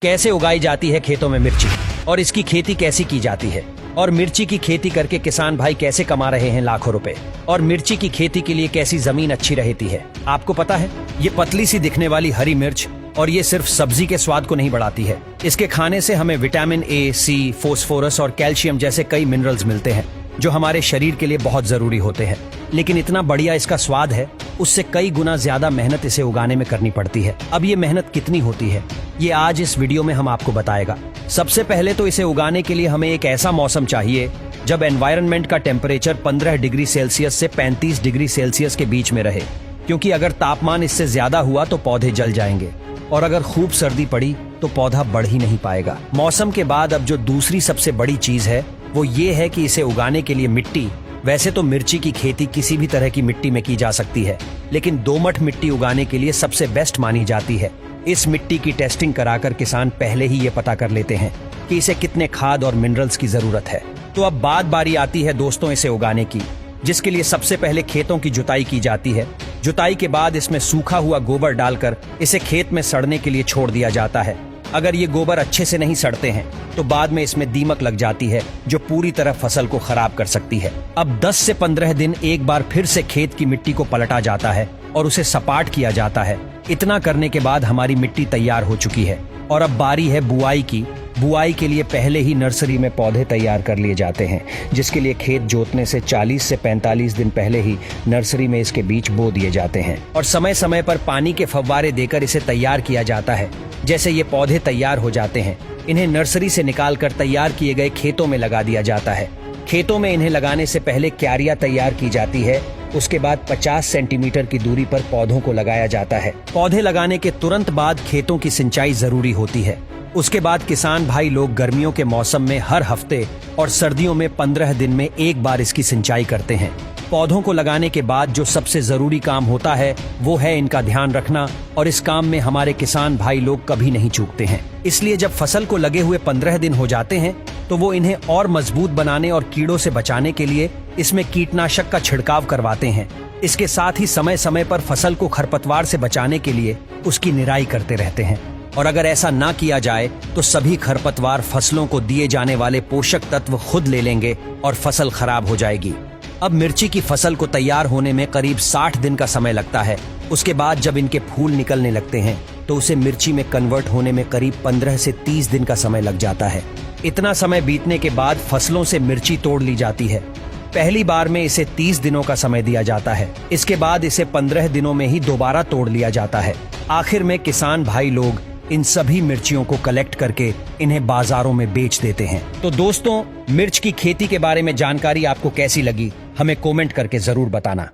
कैसे उगाई जाती है खेतों में मिर्ची और इसकी खेती कैसी की जाती है, और मिर्ची की खेती करके किसान भाई कैसे कमा रहे हैं लाखों रुपए, और मिर्ची की खेती के लिए कैसी जमीन अच्छी रहती है। आपको पता है, ये पतली सी दिखने वाली हरी मिर्च और ये सिर्फ सब्जी के स्वाद को नहीं बढ़ाती है, इसके खाने से हमें विटामिन ए, सी, फोस्फोरस और कैल्शियम जैसे कई मिनरल्स मिलते हैं जो हमारे शरीर के लिए बहुत जरूरी होते हैं। लेकिन इतना बढ़िया इसका स्वाद है, उससे कई गुना ज्यादा मेहनत इसे उगाने में करनी पड़ती है। अब ये मेहनत कितनी होती है, ये आज इस वीडियो में हम आपको बताएगा। सबसे पहले तो इसे उगाने के लिए हमें एक ऐसा मौसम चाहिए जब एनवायरनमेंट का टेम्परेचर 15 डिग्री सेल्सियस से 35 डिग्री सेल्सियस के बीच में रहे, क्योंकि अगर तापमान इससे ज्यादा हुआ तो पौधे जल जाएंगे, और अगर खूब सर्दी पड़ी तो पौधा बढ़ ही नहीं पाएगा। मौसम के बाद अब जो दूसरी सबसे बड़ी चीज है वो ये है कि इसे उगाने के लिए मिट्टी। वैसे तो मिर्ची की खेती किसी भी तरह की मिट्टी में की जा सकती है, लेकिन दोमट मिट्टी उगाने के लिए सबसे बेस्ट मानी जाती है। इस मिट्टी की टेस्टिंग कराकर किसान पहले ही ये पता कर लेते हैं कि इसे कितने खाद और मिनरल्स की जरूरत है। तो अब बारी आती है दोस्तों इसे उगाने की, जिसके लिए सबसे पहले खेतों की जुताई की जाती है। जुताई के बाद इसमें सूखा हुआ गोबर डालकर इसे खेत में सड़ने के लिए छोड़ दिया जाता है। अगर ये गोबर अच्छे से नहीं सड़ते हैं तो बाद में इसमें दीमक लग जाती है जो पूरी तरह फसल को खराब कर सकती है। अब 10 से 15 दिन एक बार फिर से खेत की मिट्टी को पलटा जाता है और उसे सपाट किया जाता है। इतना करने के बाद हमारी मिट्टी तैयार हो चुकी है और अब बारी है बुआई की। बुआई के लिए पहले ही नर्सरी में पौधे तैयार कर लिए जाते हैं, जिसके लिए खेत जोतने से 40 से 45 दिन पहले ही नर्सरी में इसके बीज बो दिए जाते हैं और समय समय पर पानी के फव्वारे देकर इसे तैयार किया जाता है। जैसे ये पौधे तैयार हो जाते हैं, इन्हें नर्सरी से निकालकर तैयार किए गए खेतों में लगा दिया जाता है। खेतों में इन्हें लगाने से पहले क्यारियां तैयार की जाती है। उसके बाद 50 सेंटीमीटर की दूरी पर पौधों को लगाया जाता है। पौधे लगाने के तुरंत बाद खेतों की सिंचाई जरूरी होती है। उसके बाद किसान भाई लोग गर्मियों के मौसम में हर हफ्ते और सर्दियों में 15 दिन में एक बार इसकी सिंचाई करते हैं। पौधों को लगाने के बाद जो सबसे जरूरी काम होता है वो है इनका ध्यान रखना, और इस काम में हमारे किसान भाई लोग कभी नहीं चूकते हैं। इसलिए जब फसल को लगे हुए 15 दिन हो जाते हैं तो वो इन्हें और मजबूत बनाने और कीड़ों से बचाने के लिए इसमें कीटनाशक का छिड़काव करवाते हैं। इसके साथ ही समय समय पर फसल को खरपतवार से बचाने के लिए उसकी निराई करते रहते हैं, और अगर ऐसा ना किया जाए तो सभी खरपतवार फसलों को दिए जाने वाले पोषक तत्व खुद ले लेंगे और फसल खराब हो जाएगी। अब मिर्ची की फसल को तैयार होने में करीब 60 दिन का समय लगता है। उसके बाद जब इनके फूल निकलने लगते हैं तो उसे मिर्ची में कन्वर्ट होने में करीब 15 से 30 दिन का समय लग जाता है। इतना समय बीतने के बाद फसलों से मिर्ची तोड़ ली जाती है। पहली बार में इसे 30 दिनों का समय दिया जाता है। इसके बाद इसे 15 दिनों में ही दोबारा तोड़ लिया जाता है। आखिर में किसान भाई लोग इन सभी मिर्चियों को कलेक्ट करके इन्हें बाजारों में बेच देते हैं। तो दोस्तों, मिर्च की खेती के बारे में जानकारी आपको कैसी लगी, हमें कमेंट करके जरूर बताना।